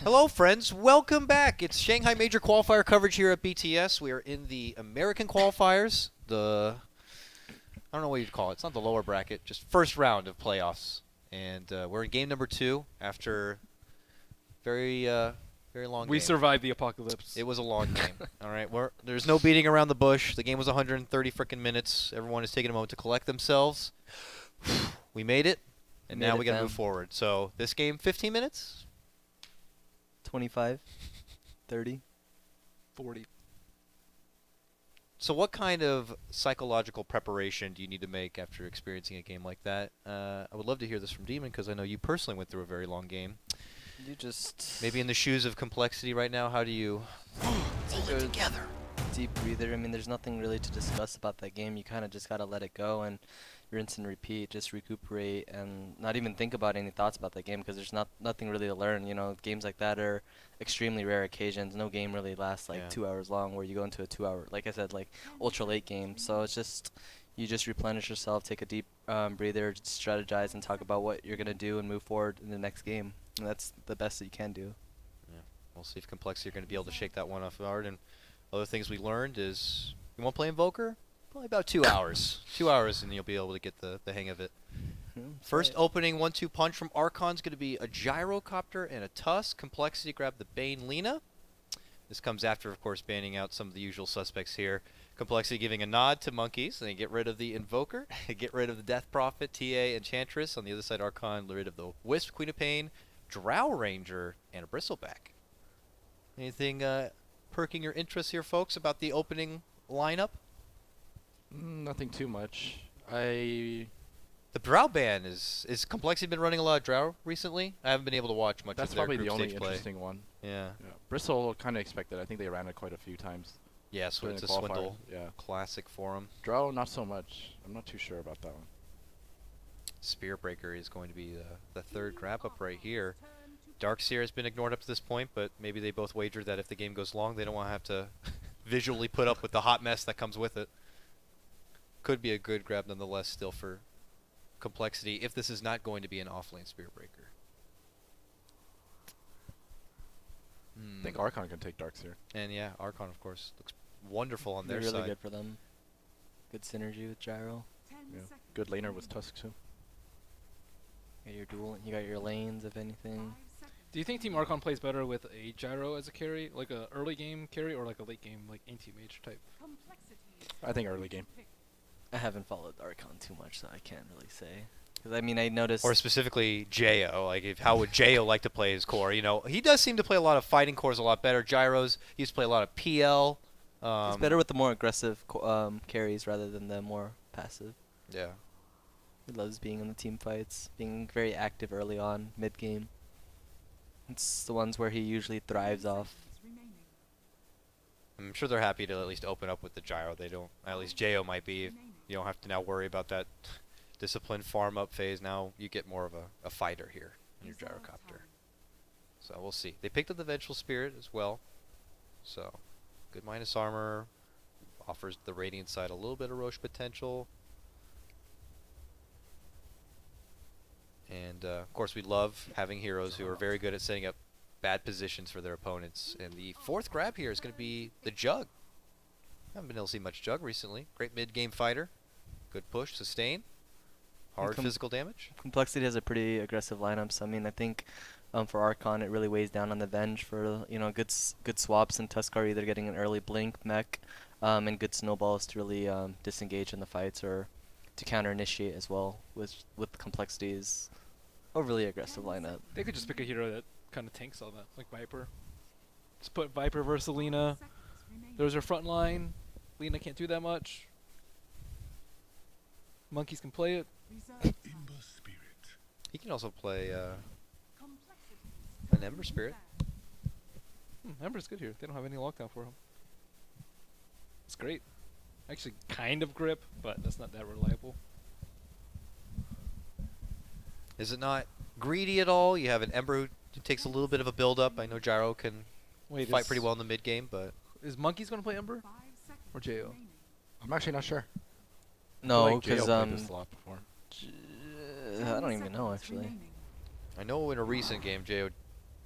Hello, friends. Welcome back. It's Shanghai Major Qualifier coverage here at BTS. We are in the American Qualifiers. I don't know what you'd call it. It's not the lower bracket, just first round of playoffs. And we're in game number 2 after very long We game. survived the apocalypse. It was a long game. All right. There's no beating around the bush. The game was 130 freaking minutes. Everyone is taking a moment to collect themselves. We made it, and now we got to move forward. So this game, 15 minutes? 25, 30. 40. So what kind of psychological preparation do you need to make after experiencing a game like that? I would love to hear this from Demon because I know you personally went through a very long game. You just... Maybe in the shoes of complexity right now, how do you hold it together? Deep breather. I mean, there's nothing really to discuss about that game. You kind of just got to let it go and rinse and repeat, just recuperate and not even think about any thoughts about that game because there's nothing really to learn. You know, games like that are extremely rare occasions. No game really lasts like 2 hours long where you go into a 2 hour, like I said, like ultra late game. So it's just, you just replenish yourself, take a deep breather, strategize and talk about what you're going to do and move forward in the next game. And that's the best that you can do. Yeah, we'll see if complexity are going to be able to shake that one off hard. And other things we learned is you want to play Invoker? Probably about 2 hours. 2 hours and you'll be able to get the hang of it. First opening 1-2 punch from Archon is going to be a Gyrocopter and a Tusk. Complexity grab the Bane Lina. This comes after, of course, banning out some of the usual suspects here. Complexity giving a nod to Monkeys. They get rid of the Invoker, get rid of the Death Prophet, TA, Enchantress. On the other side, Archon, get rid of the Wisp, Queen of Pain, Drow Ranger, and a Bristleback. Anything perking your interest here, folks, about the opening lineup? Nothing too much. The Drow ban is Complexity been running a lot of Drow recently? I haven't been able to watch much That's of their probably group the only stage play. interesting one. Yeah. Bristle kind of expected. I think they ran it quite a few times. Yeah, so during it's a the qualifier. swindle. Yeah. Classic for him. Drow, not so much. I'm not too sure about that one. Spear Breaker is going to be the third grab up right here. Darkseer has been ignored up to this point, but maybe they both wagered that if the game goes long, they don't want to have to visually put up with the hot mess that comes with it. Could be a good grab nonetheless still for Complexity if this is not going to be an offlane Spear Breaker. I think Archon can take Darkseer. And yeah, Archon, of course, looks wonderful on their really side. good for them. Good synergy with Gyro. Yeah. Good laner with Tusk too. You got your lanes, if anything. Do you think Team Archon plays better with a Gyro as a carry, like a early game carry, or like a late game, like anti-mage type? I think early game. I haven't followed Archon too much, so I can't really say. Because I mean, I noticed. Or specifically Jo, like how would Jo like to play his core? You know, he does seem to play a lot of fighting cores a lot better. Gyros, he used to play a lot of PL. He's better with the more aggressive carries rather than the more passive. Yeah. He loves being in the team fights, being very active early on, mid game. It's the ones where he usually thrives off. I'm sure they're happy to at least open up with the Gyro. They don't, at least Jo might be. You don't have to now worry about that disciplined farm up phase. Now you get more of a fighter here in your Gyrocopter. So we'll see. They picked up the Vengeful Spirit as well. So good minus armor. Offers the Radiant side a little bit of Roche potential. And of course we love having heroes who are very good at setting up bad positions for their opponents. And the fourth grab here is going to be the Jug. Haven't been able to see much Jug recently. Great mid-game fighter. Good push, sustain. Hard physical damage. Complexity has a pretty aggressive lineup, so I mean, I think for Archon it really weighs down on the Venge for good swaps, and Tusk are either getting an early blink mech and good snowballs to really disengage in the fights or to counter initiate as well. With Complexity's overly aggressive lineup. They could just pick a hero that kind of tanks all that, like Viper. Just put Viper versus Lina. There's her front line. Lina can't do that much. Monkeys can play it. He can also play an Ember Spirit. Ember's good here. They don't have any lockdown for him. It's great. Actually, kind of grip, but that's not that reliable. Is it not greedy at all? You have an Ember who takes a little bit of a build-up. I know Gyro can fight pretty well in the mid-game, but... Is Monkeys going to play Ember? Or Jo? I'm actually not sure. No, because I I don't even know actually. I know in a recent game, Jo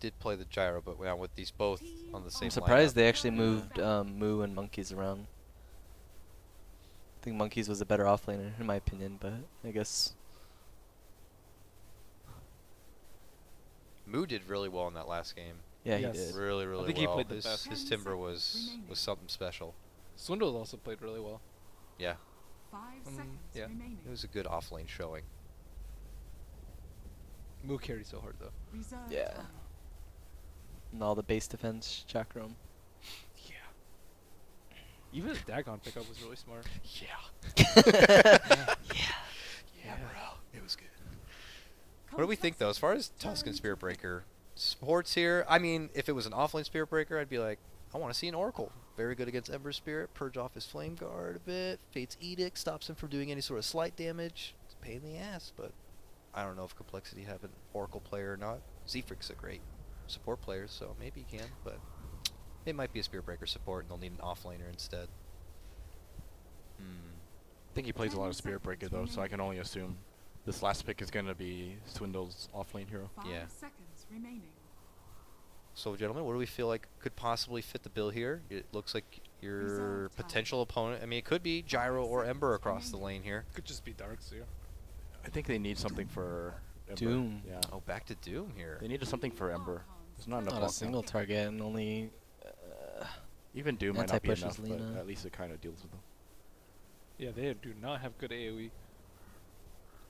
did play the gyro, but now with these both on the same I'm surprised lineup. they actually moved Moo and Monkeys around. I think Monkeys was a better offlaner in my opinion, but I guess Moo did really well in that last game. yeah Yes. he did. Really, really think he well. played the best. His timber was something special. Swindle also played really well. Yeah, 5 seconds yeah. remaining. it was a good offlane showing. Moo carried so hard though. Reserve Yeah. time. And all the base defense chakram. Yeah. Even the Dagon pickup was really smart. Yeah. Yeah. Yeah, bro. It was good. What do we think, though, as far as Tuscan Spirit Breaker supports here? I mean, if it was an offlane Spirit Breaker, I'd be like, I want to see an Oracle. Very good against Ember Spirit. Purge off his Flame Guard a bit. Fate's Edict stops him from doing any sort of slight damage. It's a pain in the ass, but I don't know if compLexity have an Oracle player or not. Zephyric's a great support player, so maybe he can, but it might be a Spirit Breaker support, and they'll need an offlaner instead. I think he plays a lot of Spirit Breaker though, so I can only assume this last pick is gonna be Swindle's offlane hero. 5 Yeah. seconds remaining. So, gentlemen, what do we feel like could possibly fit the bill here? It looks like your Reserve time. potential opponent. I mean, it could be Gyro or Ember across the lane here. Could just be Darks here. I think they need something for Ember. Doom. Yeah. Oh, back to Doom here. They needed something for Ember. There's not enough Not a block single now. target and only. Even Doom might not be Anti-pushes enough, but Lina. at least it kind of deals with them. Yeah, they do not have good AoE.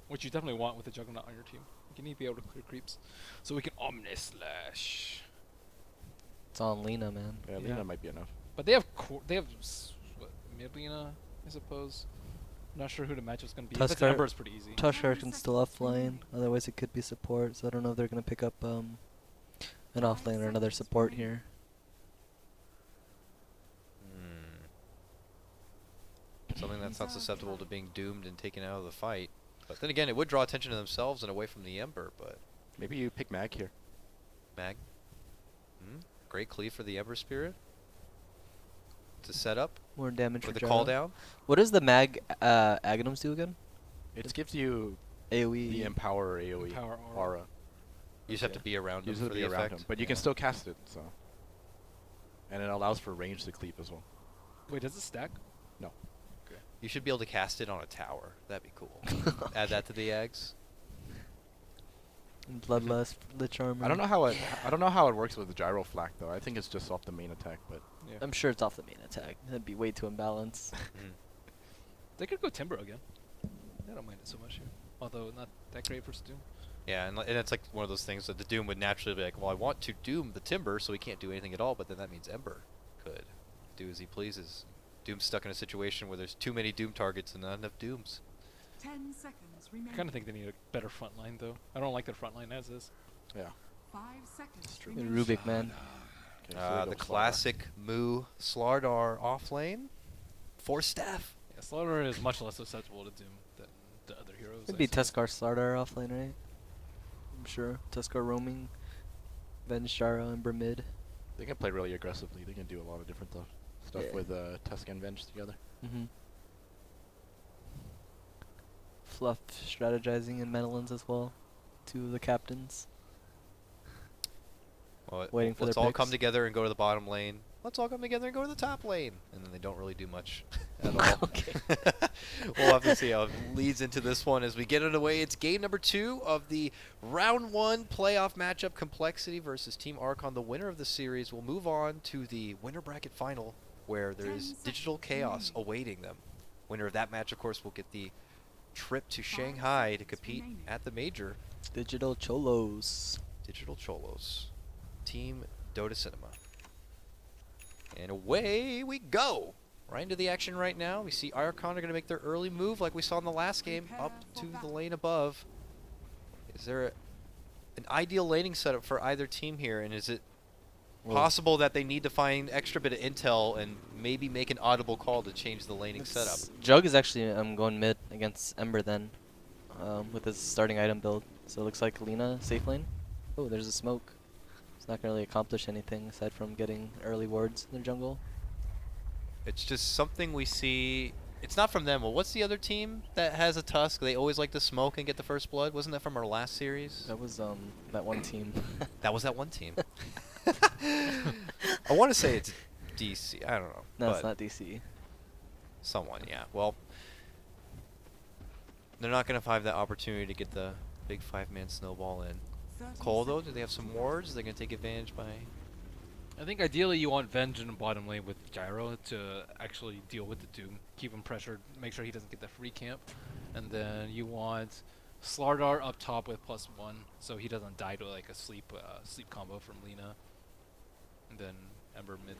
Which you definitely want with a Juggernaut on your team. You need to be able to clear creeps. So we can Omnislash. It's on Lena, man. Yeah, Yeah. Lina might be enough. But they have what, mid Lena, I suppose. Not sure who the matchup's gonna be. If it's Tuskar- Ember, it's pretty easy. Tushar can still offlane. Otherwise, it could be support. So I don't know if they're gonna pick up an offlane or another support here. Something that's not susceptible to being doomed and taken out of the fight. But then again, it would draw attention to themselves and away from the Ember, but Maybe you pick Mag here. Mag. Great cleave for the Ember Spirit. To set up More damage with for the call Gyro. down. What does the mag Aghanims do again? It gives you AoE. the Empower AoE Empower aura. aura. You just have to Yeah. be around You him just for have to the be around effect. him, but you can still cast it. So, and it allows for range to cleave as well. Wait, does it stack? No. You should be able to cast it on a tower. That'd be cool. Add that to the Ags. Bloodlust, Lich Armor. I don't know how it works with the gyro flak though. I think it's just off the main attack, but Yeah. I'm sure it's off the main attack. That'd be way too imbalanced. They could go Timber again. I don't mind it so much here. Although not that great versus Doom. Yeah, and it's like one of those things that the Doom would naturally be like, well, I want to doom the Timber, so he can't do anything at all, but then that means Ember could do as he pleases. Doom's stuck in a situation where there's too many Doom targets and not enough Dooms. 10 seconds remaining. I kind of think they need a better front line though. I don't like their front line as is. yeah. 5 seconds The remaining. Rubik, man. Okay, so we The go Slardar. classic Moo Slardar off lane. Force Staff. Yeah, Slaughter is much less susceptible to Doom than the other heroes. It'd I be suppose. Tuskar Slardar offlane, right? I'm sure. Tuskar roaming. Venge Gyro, Ember mid. They can play really aggressively. They can do a lot of different stuff Yeah. with Tusk and Venge together. Mm-hmm. Fluff strategizing in Menelins as well. Two of the captains. Well, Waiting for let's their all come picks. together and go to the bottom lane. Let's all come together and go to the top lane. And then they don't really do much at all. Okay. We'll have to see how it leads into this one as we get it away. It's game number 2 of the round 1 playoff matchup, compLexity versus Team Archon. The winner of the series will move on to the winner bracket final, where there is 10 digital seconds chaos remaining. awaiting them. Winner of that match, of course, will get the trip to Shanghai to seconds compete remaining. at the major. Digital Cholos. Digital Cholos. Team Dota Cinema. And away we go. Right into the action right now. We see Archon are going to make their early move like we saw in the last game up to the lane above. Is there an ideal laning setup for either team here? And is it possible that they need to find extra bit of intel and maybe make an audible call to change the laning setup? Jug is actually going mid against Ember then, with his starting item build. So it looks like Lina safe lane. Oh, there's a smoke. It's not gonna really accomplish anything aside from getting early wards in their jungle. It's just something we see It's not from them. Well, what's the other team that has a Tusk? They always like to smoke and get the first blood. Wasn't that from our last series? That was that one team. That was that one team. I want to say it's DC. I don't know. No, it's but not DC. someone, yeah. Well, they're not going to have that opportunity to get the big 5-man snowball in. 30 Cole, though, do they have seconds some wards? They're going to take advantage by... I think ideally you want Venge in the bottom lane with Gyro to actually deal with the Doom, keep him pressured, make sure he doesn't get the free camp, and then you want Slardar up top with +1, so he doesn't die to like a sleep combo from Lina, and then Ember mid.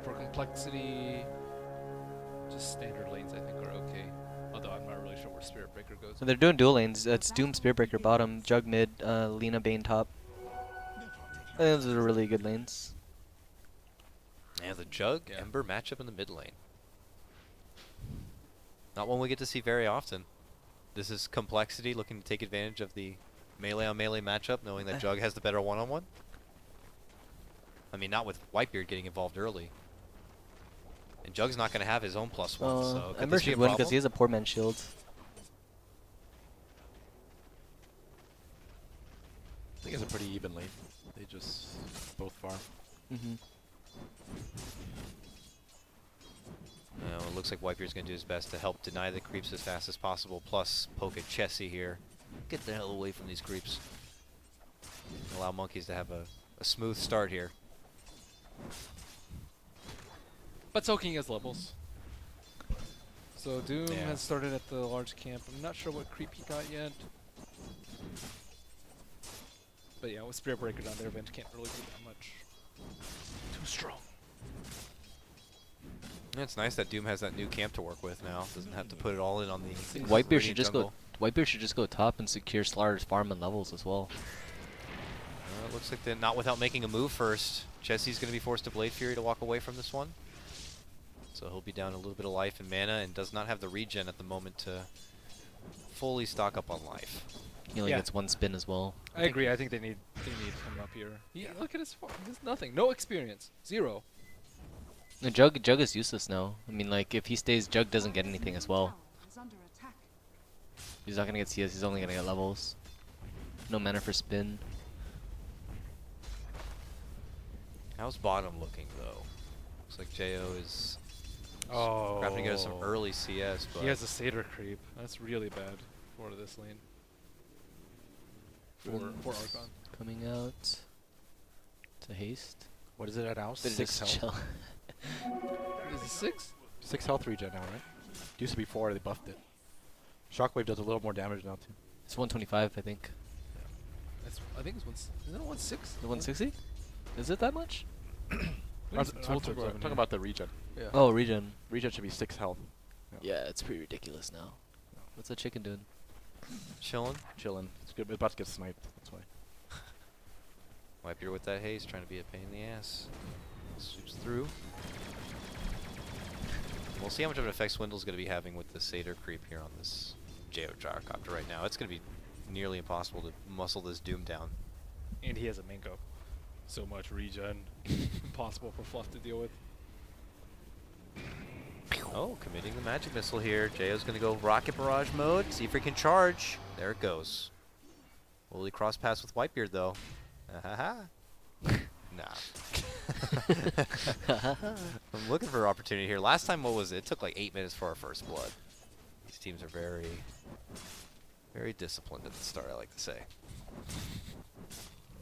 For complexity, just standard lanes I think are okay. Although I'm not really sure where Spirit Breaker goes. So they're doing dual lanes. It's Doom, Spearbreaker bottom, Jug mid, Lina Bane top. I think those are really good lanes. Yeah, the Jug Yeah. Ember matchup in the mid lane. Not one we get to see very often. This is complexity looking to take advantage of the melee on melee matchup, knowing that Jug has the better one-on-one. I mean, not with Whitebeard getting involved early. And Jug's not going to have his own +1, so could Ember this be a should win because problem? he has a poor man's shield. I think it's a pretty even lane. They just both farm. Mm-hmm. It looks like Whitebeard's going to do his best to help deny the creeps as fast as possible, plus poke at Chessie here. Get the hell away from these creeps. Allow Monkeys to have a smooth start here. But soaking has levels. So Doom Yeah. has started at the large camp. I'm not sure what creep he got yet. But yeah, with Spirit Breaker down there, Venge can't really do that much. Too strong. Yeah, it's nice that Doom has that new camp to work with now. Doesn't have to put it all in on the Whitebeard Radiant should just jungle. go. Whitebeard should just go top and secure Slardar's farm and levels as well. It looks like they're not without making a move first. Chessie's going to be forced to Blade Fury to walk away from this one. So he'll be down a little bit of life and mana and does not have the regen at the moment to fully stock up on life. He only Yeah. gets one spin as well. I agree. I think they need him up here. Look at his farm. There's nothing. No experience. 0. No, Jug is useless now. I mean, like, if he stays, Jug doesn't get anything as well. is under attack. He's not gonna get CS, he's only gonna get levels. No mana for spin. How's bottom looking though? Looks like Jo is Oh. grabbing to get some early CS, but He has a Satyr creep. That's really bad for this lane. For Archon. Coming out to haste. What is it at house? But 6 just health. chill. Is it 6? 6 health regen now, right? Used to be 4, they buffed it. Shockwave does a little more damage now too. It's 125, I think. I think it's isn't it 1/6? The 160? Is it that much? I'm talking about the regen. Yeah. Oh, regen. Regen should be 6 health. Yeah, it's pretty ridiculous now. What's the chicken doing? chilling. Chilling. It's good. It's about to get sniped. That's why. Whitebeard with that haste, trying to be a pain in the ass. Sweeps through. We'll see how much of an effect Swindle's going to be having with the Satyr creep here on this Jo Gyrocopter right now. It's going to be nearly impossible to muscle this Doom down. And he has a Mango. So much regen. Impossible for Fluff to deal with. Oh, committing the magic missile here. Jo's going to go rocket barrage mode, see if he can charge. There it goes. Will he cross paths with Whitebeard though? Nah. I'm looking for an opportunity here. Last time, what was it? It took like 8 minutes for our first blood. These teams are very, very disciplined at the start, I like to say.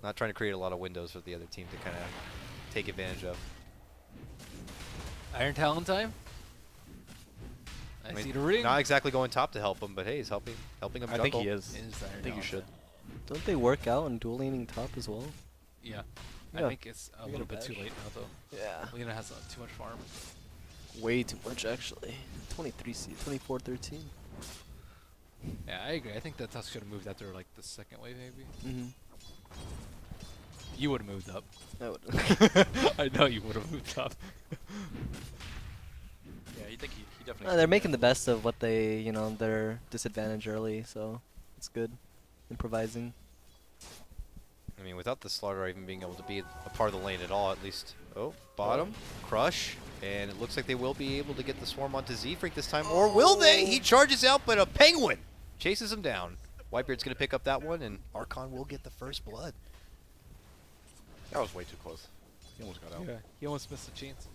Not trying to create a lot of windows for the other team to kind of take advantage of. Iron Talon time? I mean, see the ring. Not exactly going top to help him, but hey, he's helping him I juggle. think he is. It is Iron I think you Talon should. time. Don't they work out on dual laning top as well? Yeah. Yeah. I think it's a You little gotta bit too bash. late now, though. Yeah. Lena has too much farm. Way too much, actually. 23C, 24-13. Yeah, I agree. I think that Tusk should have moved after like the second wave, maybe. Mm-hmm. You would have moved up. I would. I know you would have moved up. Yeah, you think he definitely. They're making the best of what they, their disadvantage early, so it's good. Improvising. I mean, without the Slaughter even being able to be a part of the lane at all, at least. Oh, bottom. Crush. And it looks like they will be able to get the swarm onto Z-Freak this time. Or will they? He charges out, but a penguin chases him down. Whitebeard's going to pick up that one, and Archon will get the first blood. That was way too close. He almost got out. Yeah, he almost missed a chance.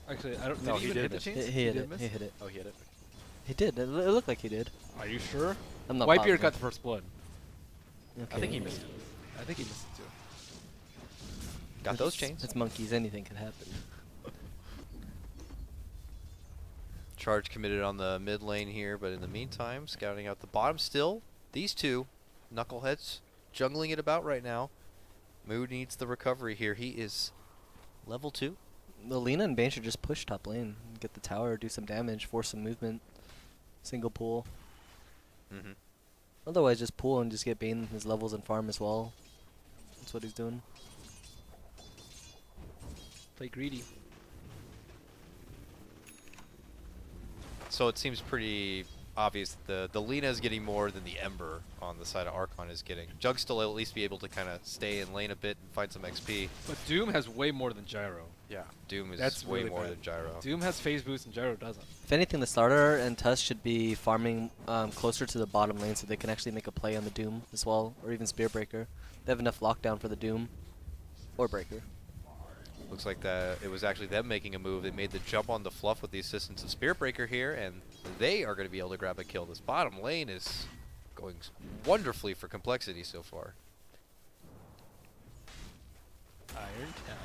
Actually, I don't. No, did he he even did hit the miss. chance? He hit did it. miss? He hit it. Oh, he hit it. He did. It looked like he did. Are you sure? I'm not Whitebeard positive. got the first blood. Okay. I think he missed it. I think he missed it too. Got those chains. It's monkeys. Anything could happen. Charge committed on the mid lane here, but in the meantime, scouting out the bottom still. These two knuckleheads jungling it about right now. Moo needs the recovery here. He is level 2. The Lina and Bane should just push top lane, get the tower, do some damage, force some movement, single pull. Mm-hmm. Otherwise, just pull and just get Bane his levels and farm as well. That's what he's doing. Play greedy. So it seems pretty obvious that the Lina is getting more than the Ember on the side of Archon is getting. Jug still at least be able to kind of stay in lane a bit and find some XP. But Doom has way more than Gyro. Yeah. Doom is That's way really more bad. than Gyro. Doom has phase boost and Gyro doesn't. If anything, the starter and Tusk should be farming closer to the bottom lane so they can actually make a play on the Doom as well, or even Spear Breaker. They have enough lockdown for the Doom or Breaker. Looks like that it was actually them making a move. They made the jump on the fluff with the assistance of Spirit Breaker here, and they are going to be able to grab a kill. This bottom lane is going wonderfully for compLexity so far. Iron Town.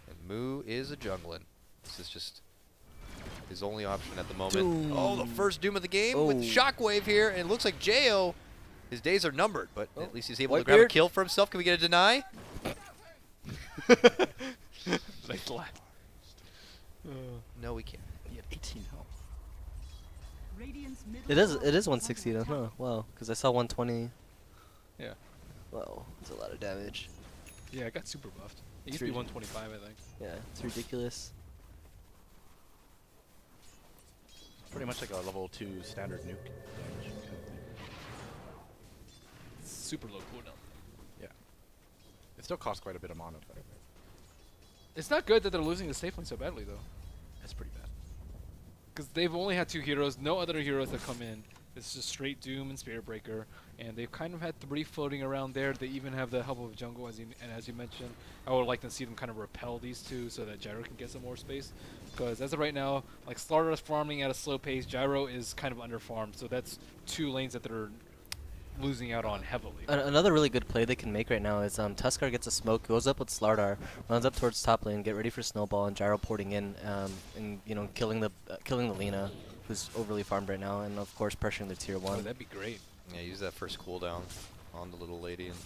And Moo is a junglin. This is just his only option at the moment. Doom. Oh, the first Doom of the game with Oh. Shockwave here, and it looks like Jo, his days are numbered, but Oh. at least he's able to grab a Whitebeard. kill for himself. Can we get a deny? Nice laugh. No, we can't. He had 18 health. Radiant's middle It is. tower It is under 160 though. attack. Huh? Wow. Because I saw 120. Yeah. Wow. That's a lot of damage. Yeah, it got super buffed. It used Three. to be 125, I think. Yeah. It's ridiculous. Pretty much like a level 2 standard nuke damage. Super low cooldown. Yeah. It still costs quite a bit of mana, but It's not good that they're losing the safe lane so badly, though. it's pretty bad. Because they've only had 2 heroes, no other heroes that come in. It's just straight Doom and Spirit Breaker, and they've kind of had 3 floating around there. They even have the help of jungle, as you mentioned. I would like to see them kind of repel these 2 so that Gyro can get some more space. Because as of right now, like Slaughter is farming at a slow pace, Gyro is kind of under-farmed, so that's 2 lanes that they're losing out on heavily. Another really good play they can make right now is Tuskar gets a smoke, goes up with Slardar, runs up towards top lane, get ready for Snowball, and Gyro porting in, and killing the Lina, who's overly farmed right now, and of course pressuring the tier Oh, 1. that'd be great. Yeah, use that first cooldown on the little lady and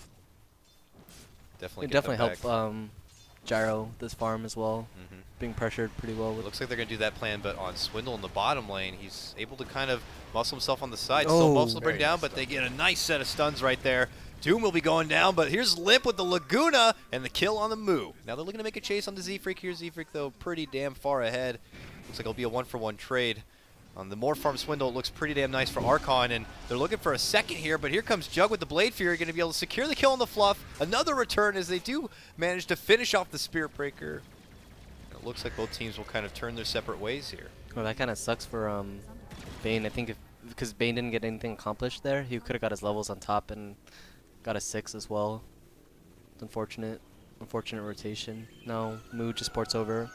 definitely It get them definitely back. help Gyro this farm as well, Mhm. being pressured pretty well It with. looks like they're going to do that plan, but on Swindle in the bottom lane, he's able to kind of muscle himself on the side. Still muscle to bring Very down, nice but stun. they get a nice set of stuns right there. Doom will be going down, but here's Limp with the Laguna and the kill on the Moo. Now they're looking to make a chase on the Z-Freak here. Z-Freak, though, pretty damn far ahead. Looks like it'll be a 1-for-1 trade. On the more farm Swindle, it looks pretty damn nice for Archon, and they're looking for a second here, but here comes Jug with the Blade Fury, going to be able to secure the kill on the fluff. Another return as they do manage to finish off the Spirit Breaker. It looks like both teams will kind of turn their separate ways here. Well, that kind of sucks for Bane. I think because Bane didn't get anything accomplished there, he could have got his levels on top and got a 6 as well. It's unfortunate rotation. No, Moo just ports over,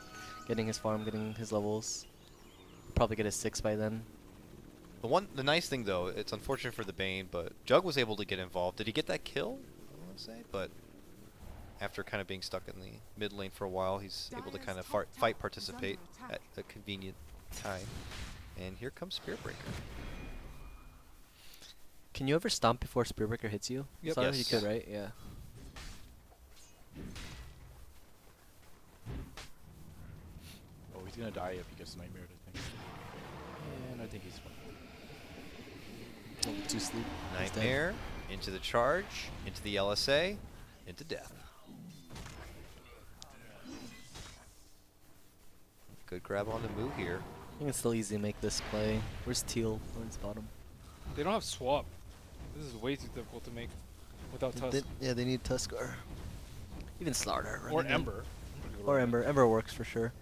getting his farm, getting his levels. Probably get a 6 by then. The nice thing though, it's unfortunate for the Bane, but Jug was able to get involved. Did he get that kill? I want to say, but after kind of being stuck in the mid lane for a while, he's able to kind of fight participate at a convenient time. And here comes Spirit Breaker. Can you ever stomp before Spear Breaker hits you? Yep. Sorry, Yes. you could, right? Yeah. Oh, he's gonna die if he gets nightmared, I think. And I think he's fine. Level 2 sleep. He's dead. Nightmare, into the charge, into the LSA, into death. Good grab on the Moo here. I think it's still easy to make this play. Where's Teal? Where's bottom? They don't have swap. This is way too difficult to make without Tusk. Yeah, they need Tuskar. Even Slardar. Or Ember. Or Ember. Ember works for sure.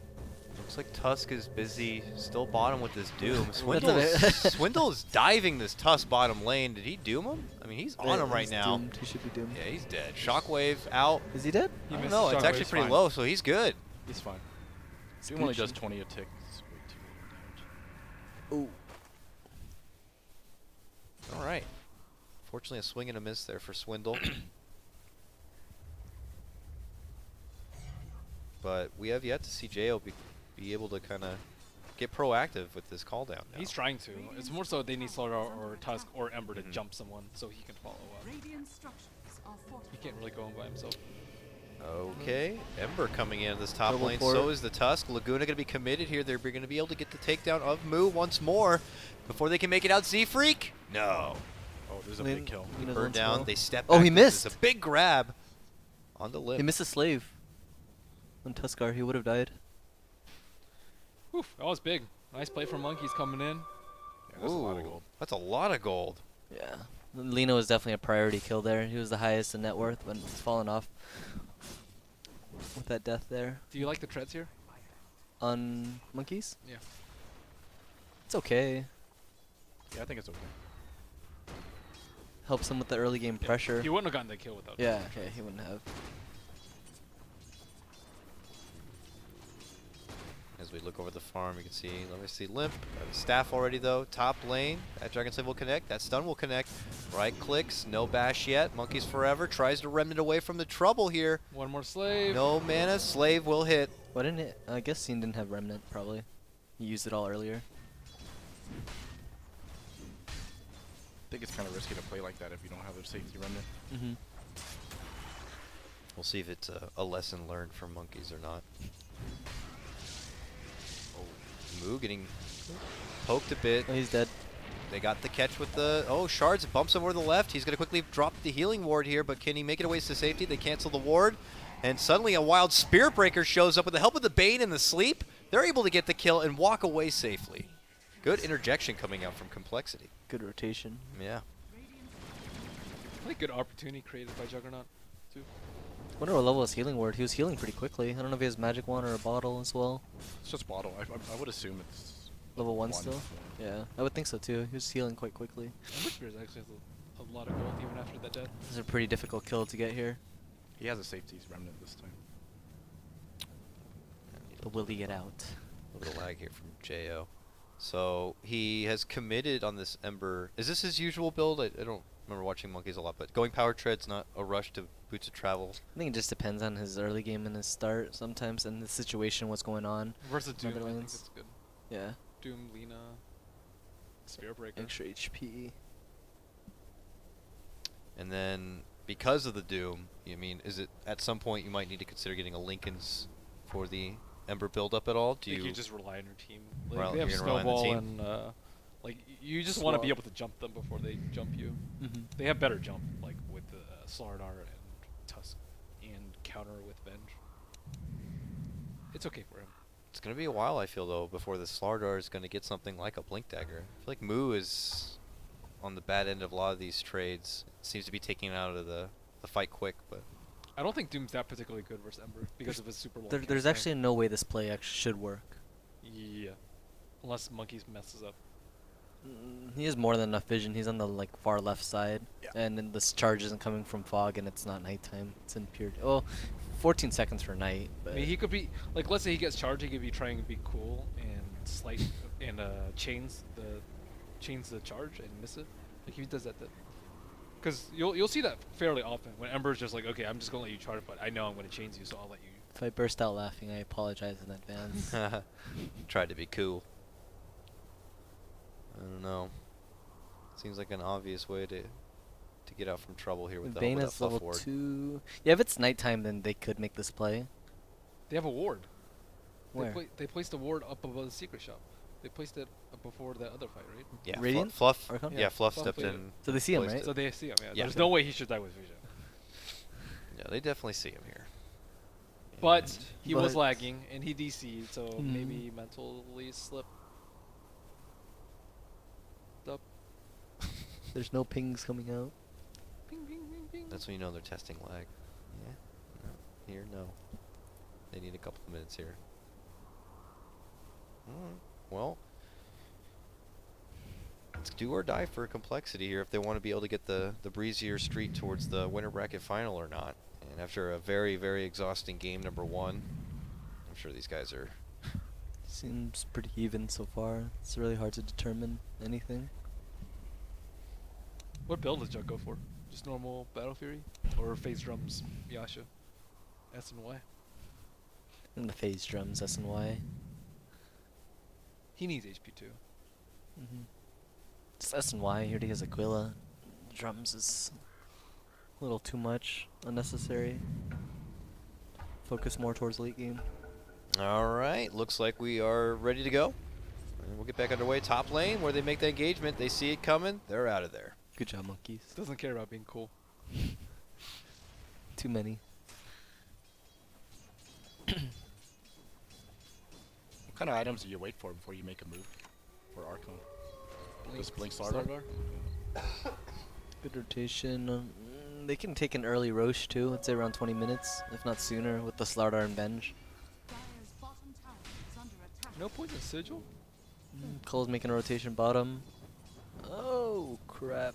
Looks like Tusk is busy still bottom with this Doom. That's Swindle is diving this Tusk bottom lane. Did he doom him? I mean, he's on him right He's now. doomed. He should be doomed. Yeah, he's dead. Shockwave out. Is he dead? He I don't missed know. the It's shockwave, actually he's pretty fine. low, so he's good. He's fine. Doom only does Scoochie. 20 a tick. It's way too little damage. Ooh. All right. Fortunately, a swing and a miss there for Swindle. But we have yet to see Jo be able to kind of get proactive with this call down now. He's trying to. It's more so they need Slaughter or Tusk or Ember to jump someone so he can follow up. Radiant structures are He fortified. can't really go in by himself. Okay, Ember coming in this top Double lane. port. So is the Tusk. Laguna going to be committed here. They're going to be able to get the takedown of Moo once more before they can make it out. Z-Freak? No. Oh, there's a Lin- big kill. Luna's Burn on down. slow. They step Oh, back. he This is missed. a big grab on the lip. He missed a slave. On Tuskar, he would have died. Oof, that was big. Nice play from Monkeys coming in. Yeah, that's a lot of Ooh, gold. That's a lot of gold. Yeah. Lino was definitely a priority kill there. He was the highest in net worth, but it's fallen off with that death there. Do you like the treads here? On monkeys? Yeah. It's okay. Yeah, I think it's okay. Helps him with the early game Yeah, pressure. He wouldn't have gotten the kill without Yeah, okay, he wouldn't have. As we look over the farm, you can see, let me see, Limp. Got his staff already, though. Top lane. That Dragon Slave will connect. That stun will connect. Right clicks. No bash yet. Monkeys forever. Tries to remnant away from the trouble here. One more slave. No mana. Slave will hit. Why didn't it? I guess Scene didn't have Remnant, probably. He used it all earlier. I think it's kind of risky to play like that if you don't have a safety remnant. Mm-hmm. We'll see if it's a lesson learned from Monkeys or not. Oh, Moo getting poked a bit. Oh, he's dead. They got the catch with the... Oh, Shards bumps him over to the left. He's going to quickly drop the healing ward here, but can he make it away to safety? They cancel the ward. And suddenly a wild Spirit Breaker shows up with the help of the Bane and the Sleep. They're able to get the kill and walk away safely. Good interjection coming out from compLexity. Good rotation. Yeah. I think good opportunity created by Juggernaut, too. Wonder what level his healing ward. He was healing pretty quickly. I don't know if he has magic wand or a bottle as well. It's just bottle. I would assume it's Level 1 still? Yeah, I would think so too. He was healing quite quickly. Ember Spears actually has a lot of gold even after that death. This is a pretty difficult kill to get here. He has a safety remnant this time. But will he get out? A little lag here from Jo. So he has committed on this Ember. Is this his usual build? I don't remember watching Monkeys a lot, but going power tread's not a rush to Boots of Travel. I think it just depends on his early game and his start sometimes and the situation, what's going on. Versus Doom, Other I think lanes. it's good. Yeah, Doom, Lina, Spirit Breaker. extra HP. And then because of the Doom, I mean, is it at some point you might need to consider getting a Lincoln's for the Ember build-up at all? Do I think you? you just rely on your team. Rely- Like, they have you're gonna rely on the Snowball team? and like you just want to be Swap. able to jump them before they jump you. Mm-hmm. They have better jump, like with Slardar and Tusk, and counter with Venge. It's okay for him. It's gonna be a while, I feel though, before the Slardar is gonna get something like a Blink Dagger. I feel like Moo is on the bad end of a lot of these trades. Seems to be taking it out of the fight quick, but I don't think Doom's that particularly good versus Ember because of his super long. There's cast actually no way this play actually should work. time. Yeah, unless Monkeys messes up. He has more than enough vision. He's on the like far left side, Yeah. and then this charge isn't coming from fog, and it's not nighttime. It's in pure. Oh, 14 seconds for night. But I mean, he could be like, let's say he gets charged, he could be trying to be cool and slight and chains the charge and miss it. Like if he does that, because you'll see that fairly often when Ember's just like, okay, I'm just gonna let you charge, but I know I'm gonna chains you, so I'll let you. if I burst out laughing, I apologize in advance. tried to be cool. I don't know. Seems like an obvious way to get out from trouble here with the help Vayne of that is fluff level ward. 2. Yeah, if it's nighttime, then they could make this play. They have a ward. Where? They placed a ward up above the secret shop. They placed it up before that other fight, right? Yeah, Radiant? Fluff. Archon? Yeah, Yeah, Fluff Fluff stepped played in. So they see him, placed right? it. So they see him. Yeah. Yeah. There's no way he should die with vision. Yeah, they definitely see him here. But And- he was But- lagging and he DC'd, so Mhm. maybe he mentally slipped up. There's no pings coming out. Ping, ping, ping, ping. That's when you know they're testing lag. Yeah. No. Here, no. They need a couple of minutes here. Well, it's do or die for complexity here if they want to be able to get the breezier street towards the winner bracket final or not. And after a very, very exhausting game number 1, I'm sure these guys are... Seems pretty even so far. It's really hard to determine anything. What build does Jug go for? Just normal Battle Fury? Or Phase Drums, Yasha? S and Y? And the phase drums, S and Y. He needs HP too. Just S and Y. He already has Aquila. Drums is a little too much. Unnecessary. Focus more towards late game. All right, looks like we are ready to go. And we'll get back underway. Top lane, where they make the engagement. They see it coming. They're out of there. Good job, monkeys. Doesn't care about being cool. Too many. What kind of items do you wait for before you make a move for Archon? Just Blink Slardar? Good rotation. They can take an early Roche too. I'd say around 20 minutes, if not sooner, with the Slardar and Benj. Dire's bottom tower is under attack. No point in Sigil? Cole's making a rotation bottom. Oh, crap.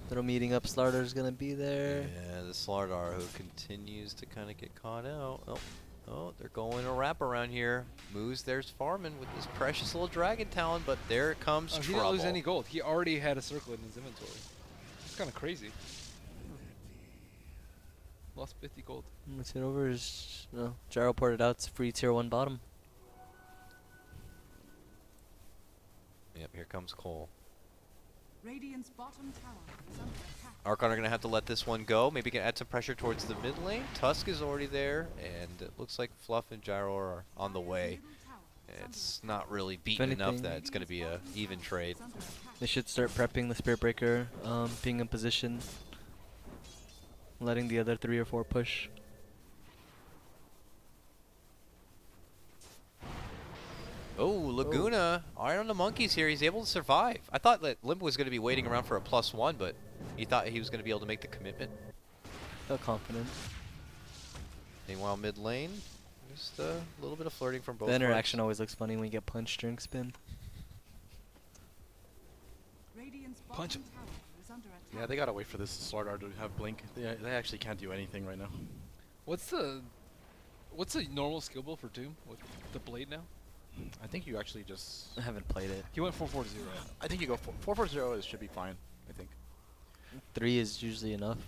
Little meeting up. Slardar's gonna be there. Yeah, the Slardar who continues to kind of get caught out. Oh, they're going a wrap around here. Moose, there's Farman with his precious little dragon talon, but there it comes Oh, he trouble. didn't lose any gold. He already had a circle in his inventory. It's kind of crazy. Lost 50 gold. Let's hit over. No, Gyro ported out. It's free tier 1 bottom. Yep, here comes Cole. Radiant's bottom tower is under attack. Archon are going to have to let this one go. Maybe can add some pressure towards the mid lane. Tusk is already there, and it looks like Fluff and Gyro are on the way. Middle tower is under It's attack. not really beaten enough anything- that it's going to be a even trade. Is under attack. They should start prepping the Spirit Breaker, being in position, letting the other 3 or 4 push. Oh, Laguna, Iron on the Monkeys here. He's able to survive. I thought that Limp was going to be waiting around for a +1, but he thought he was going to be able to make the commitment. Felt confident. Meanwhile, mid lane, just a little bit of flirting from both The interaction parts. always looks funny when you get punched during spin. Radiant's Punch bottom him. tower is under attack. Yeah, they gotta wait for this Slardar to have Blink. They actually can't do anything right now. What's the normal skill build for Doom with the blade now? I think you actually just... I haven't played it. He went 440. I think you go 440 should be fine, I think. 3 is usually enough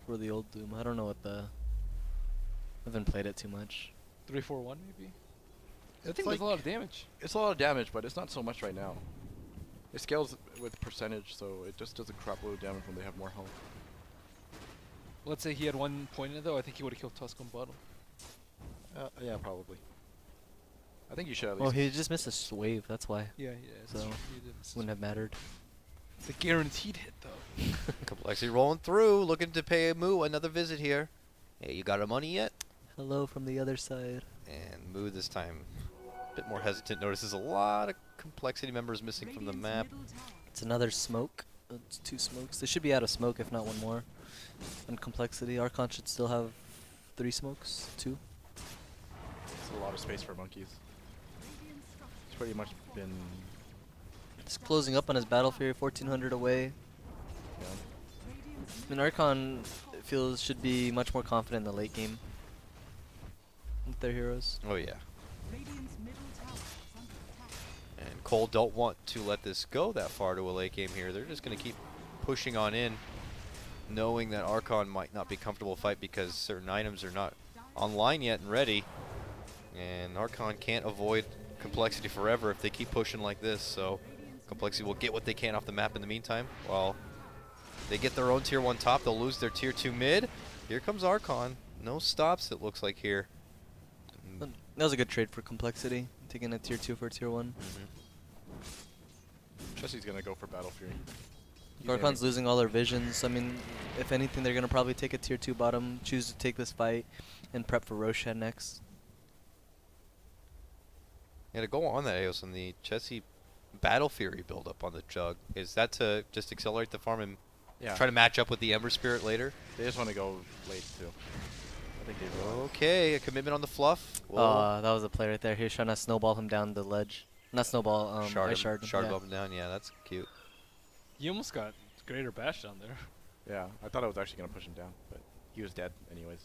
for the old Doom. I don't know what the... I haven't played it too much. 341 maybe? I It's think like- there's a lot of damage. It's a lot of damage, but it's not so much right now. It scales with percentage, so it just does a crap load of damage when they have more health. Let's say he had 1 point in it though, I think he would have killed Tusk on bottom. Yeah, probably. I think you should at Well, least... he just missed a wave, that's why. Yeah, So, wouldn't have mattered. It's a guaranteed hit though. Complexity rolling through, looking to pay Moo another visit here. Hey, you got our money yet? Hello from the other side. And Moo this time a bit more hesitant. Notices a lot of Complexity members missing from the Radiant's map. middle tower It's another smoke. It's 2 smokes. They should be out of smoke, if not 1 more. And Complexity. Archon should still have 3 smokes. 2. It's a lot of space for monkeys. radiant structure It's pretty much been... He's closing up on his Battle Fury, 1400 away. Yeah. radiant's I mean, Archon feels should be much more confident in the late game with their heroes. Oh yeah. Radiant's middle tower is under attack. And Cole don't want to let this go that far to a late game here. They're just going to keep pushing on in, knowing that Archon might not be comfortable fight because certain items are not online yet and ready. And Archon can't avoid Complexity forever if they keep pushing like this, so Complexity will get what they can off the map in the meantime. While they get their own tier 1 top, they'll lose their tier 2 mid. Here comes Archon. No stops, it looks like here. That was a good trade for Complexity, taking a tier 2 for a tier 1. Chelsea's gonna go for Battle Fury. Archon's losing all their visions. I mean, if anything, they're going to probably take a tier 2 bottom, choose to take this fight, and prep for Roshan next. Yeah, to go on that, Aos, on the Chessie Battle Fury build up on the Jug, is that to just accelerate the farm and Yeah. try to match up with the Ember Spirit later? They just want to go late too. I think they realized. Okay, a commitment on the fluff. Whoa. That was a play right there. He was trying to snowball him down the ledge. Not snowball, ice shard. Shard Yeah. up and down. Yeah, that's cute. He almost got greater bash down there. Yeah, I thought I was actually gonna push him down, but he was dead anyways.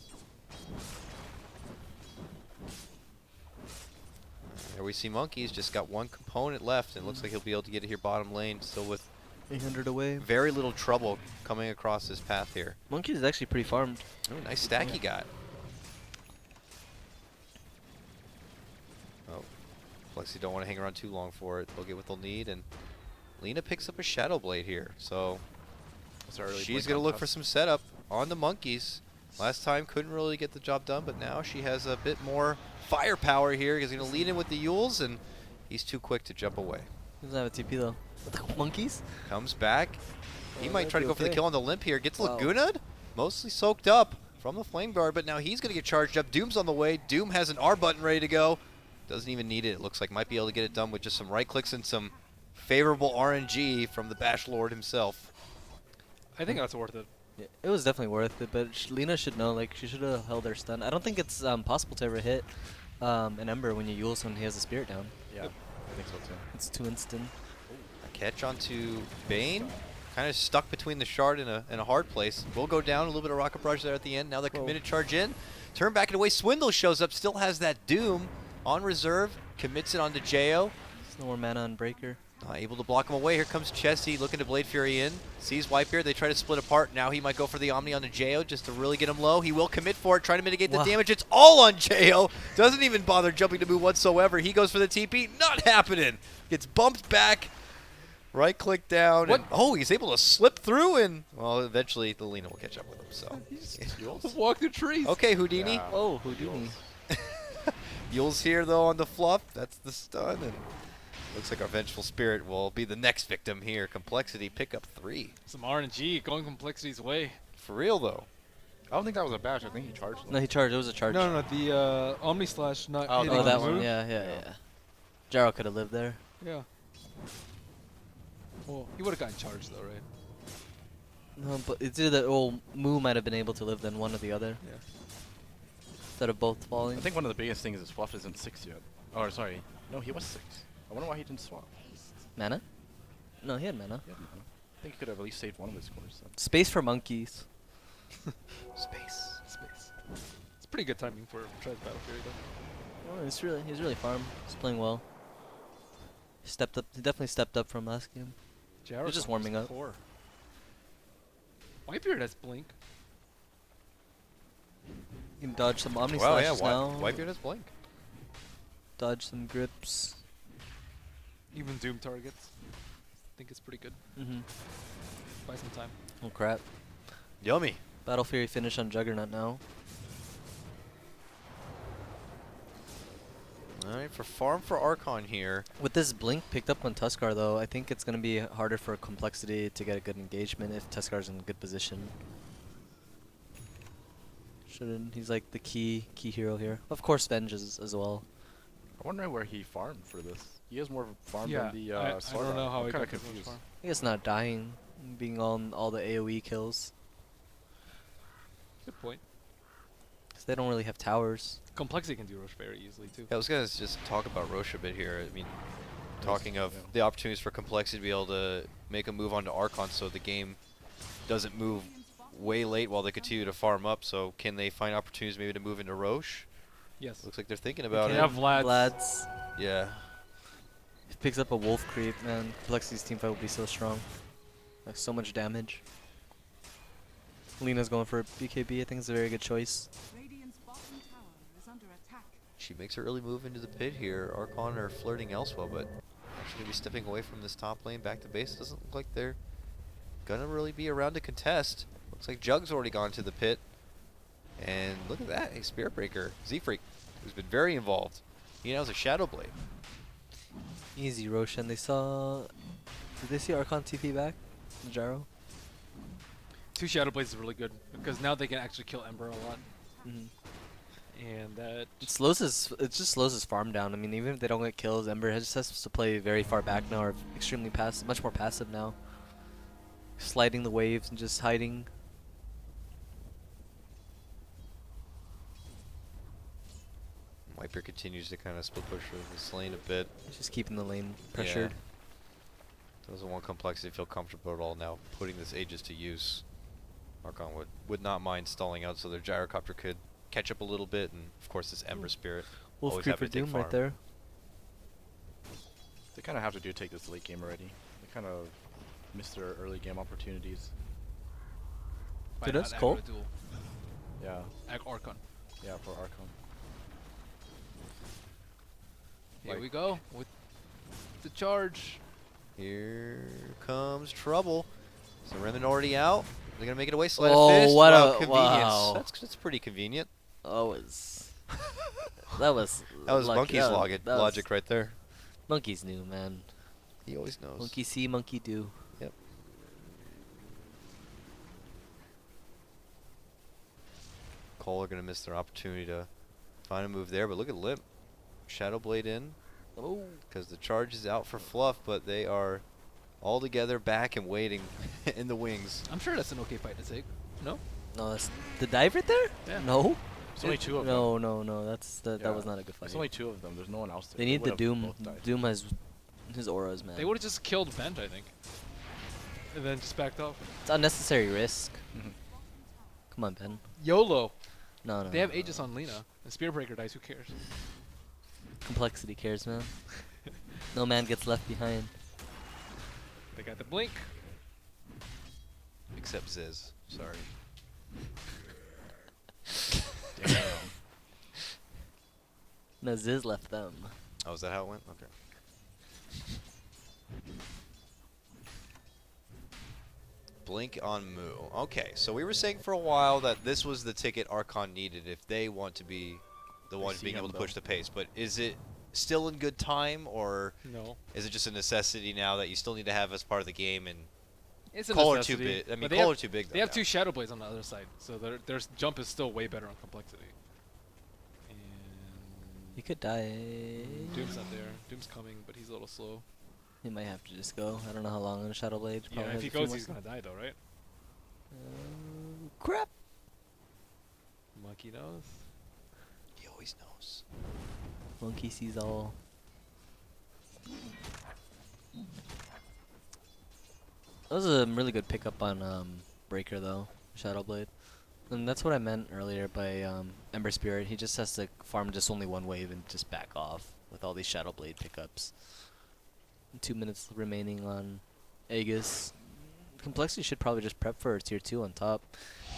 There we see Monkey's just got one component left, and looks like he'll be able to get it here bottom lane, still with 800 away. very little trouble coming across his path here. Monkey is actually pretty farmed. Oh, nice stack he got. Oh, Flexi don't want to hang around too long for it. They'll get what they'll need, and Lena picks up a Shadow Blade here, so That's our early she's blink going to on look Tusk. for some setup on the Monkeys. Last time couldn't really get the job done, but now she has a bit more firepower here. He's going to lead in with the Yules, and he's too quick to jump away. He doesn't have a TP though. Monkeys? Comes back. He Oh, might that'd try to be go for the okay. kill on the limp here. Gets Wow. Laguna, mostly soaked up from the Flame Guard, but now he's going to get charged up. Doom's on the way. Doom has an R button ready to go. Doesn't even need it. It looks like might be able to get it done with just some right clicks and some favorable RNG from the Bash Lord himself. I think that's worth it. Yeah, it was definitely worth it, but Lena should know, like, she should have held her stun. I don't think it's possible to ever hit an Ember when you Yules when he has a Spirit down. Yeah, I think so too. It's too instant. A catch onto Bane. Kind of stuck between the shard and a hard place. Will go down. A little bit of rocket barrage there at the end. Now the committed charge in. Turn back and away. Swindle shows up. Still has that Doom on reserve. Commits it onto Jo. There's no more mana on Breaker. Able to block him away. Here comes Chessie looking to Blade Fury in. Sees Whitebeard. They try to split apart. Now he might go for the Omni onto Jo just to really get him low. He will commit for it, trying to mitigate the Wow. damage. It's all on Jo. Doesn't even bother jumping to move whatsoever. He goes for the TP. Not happening. Gets bumped back. Right click down. What? And, oh, he's able to slip through, and well, eventually the Lena will catch up with him. So Walk the trees. okay, Houdini. Yeah. Oh, Houdini. Yule's here though on the fluff. That's the stun, and looks like our Vengeful Spirit will be the next victim here. compLexity pick up 3. Some RNG going complexity's way. For real though. I don't think that was a bash. I think he charged them. No, he charged. It was a charge. No, the Omni Slash not Oh, hitting Oh, the that one. move. Yeah. Gyro could have lived there. Yeah. Well, he would have gotten charged though, right? No, but it's either that, well, Moo might have been able to live than one or the other. Yeah. Instead of both falling. I think one of the biggest things is Fluff isn't 6 yet. Oh, sorry. No, he was 6. I wonder why he didn't swap. Mana? No, he had mana. Yeah, man. I think he could have at least saved one of his scores. So. Space for monkeys. Space. It's pretty good timing for Tread's Battle Fury though. Oh, he's really farm. He's playing well. He stepped up. He definitely stepped up from last game. Jarrett's just almost warming up. 4. Whitebeard has Blink. You can dodge some Omni Well, yeah, Slashes now. Whitebeard has Blink. Dodge some grips. Even Doom targets. I think it's pretty good. Mm-hmm. Buy some time. Oh crap. Yummy. Battle Fury finish on Juggernaut now. Alright, for farm for Archon here. With this blink picked up on Tuskar though, I think it's gonna be harder for compLexity to get a good engagement if Tuskar's in a good position. Shouldn't he's like the key hero here. Of course Venge as well. I wonder where he farmed for this. He has more farm Yeah, than the I don't Slardar. know how I'm he kind got of this much confused. farm. I guess not dying, being on all the AoE kills. Good point. 'Cause they don't really have towers. compLexity can do Roche very easily too. Yeah, I was going to just talk about Roche a bit here. I mean, talking of yeah. the opportunities for compLexity to be able to make a move onto Archon so the game doesn't move way late while they continue to farm up. So can they find opportunities maybe to move into Roche? Yes. Looks like they're thinking They about it. have Vlad's. Vlad's. Yeah. He picks up a wolf creep, man. compLexity's teamfight will be so strong. Like so much damage. Lena's going for BKB. I think it's a very good choice. Radiant's bottom tower is under attack. She makes her early move into the pit here. Archon are flirting elsewhere, but actually gonna be stepping away from this top lane back to base. Doesn't look like they're gonna really be around to contest. Looks like Jug's already gone to the pit. And look at that, a Spirit Breaker. Z-Freak, who's been very involved. He now has a Shadow Blade. Easy Roshan. They saw. Did they see Archon TP back? Gyro? 2 Shadow Blades is really good because now they can actually kill Ember a lot, Mm-hmm. and that It just slows his farm down. I mean, even if they don't get kills, Ember just has to play very far back now, or extremely passive, much more passive now. Sliding the waves and just hiding. Wiper continues to kind of split push this lane a bit. Just keeping the lane pressured. Doesn't want complexity to feel comfortable at all now putting this Aegis to use. Archon would not mind stalling out so their gyrocopter could catch up a little bit, and of course this Ember Spirit. Wolf always Creeper happy to take Doom right farm. there. They kind of have to take this late game already. They kind of missed their early game opportunities. By Did not us, aggro Cole? duel. Yeah, Archon. yeah, for Archon. Here Like- we go with the charge. Here comes trouble. So Remnant already out. They're gonna make it away. Sleight Oh, of fist. what Wow, a- convenience. wow. That's pretty convenient. That was. that was. That was lucky. Monkey's That was- that was- logic right there. Monkey's new, man. He always knows. Monkey see, monkey do. Yep. Cole are gonna miss their opportunity to find a move there, but look at Limp. Shadow Blade in, Oh. because the charge is out for Fluff, but they are all together back and waiting in the wings. I'm sure that's an okay fight to take. No? No, that's the dive right there. Yeah. No. There's only two of them. No, no, no. That Yeah. was not a good fight. There's only two of them. There's no one else there. They need the would've Doom. both died. Doom has his auras, man. They would have just killed Venge, I think. And then just backed off. It's unnecessary risk. Mhm. Come on, Ben. YOLO. No, no. They have no, Aegis no. on Lena. And Spearbreaker dies, who cares? Complexity cares, man. No man gets left behind. They got the blink. Except Ziz. Sorry. Damn. No, Ziz left them. Oh, is that how it went? Okay. Blink on Moo. Okay, so we were saying for a while that this was the ticket Archon needed if they want to be the I one see being him, able to though. push the pace. But is it still in good time, or No. is it just a necessity now that you still need to have as part of the game? And It's a Call are too necessity, big. I mean, but they Call have- are too big. They have though two now. Shadow Blades on the other side, so their jump is still way better on complexity. And He could die. Doom's not there. Doom's coming, but he's a little slow. He might have to just go. I don't know how long on Shadow Blade. Yeah, Probably if has he a few goes, more. he's gonna die though, right? Crap. Monkey knows. He always knows. Monkey sees all. That was a really good pickup on Breaker though, Shadow Blade. And that's what I meant earlier by Ember Spirit. He just has to farm just only one wave and just back off with all these Shadow Blade pickups. 2 minutes remaining on Aegis. Complexity should probably just prep for tier 2 on top.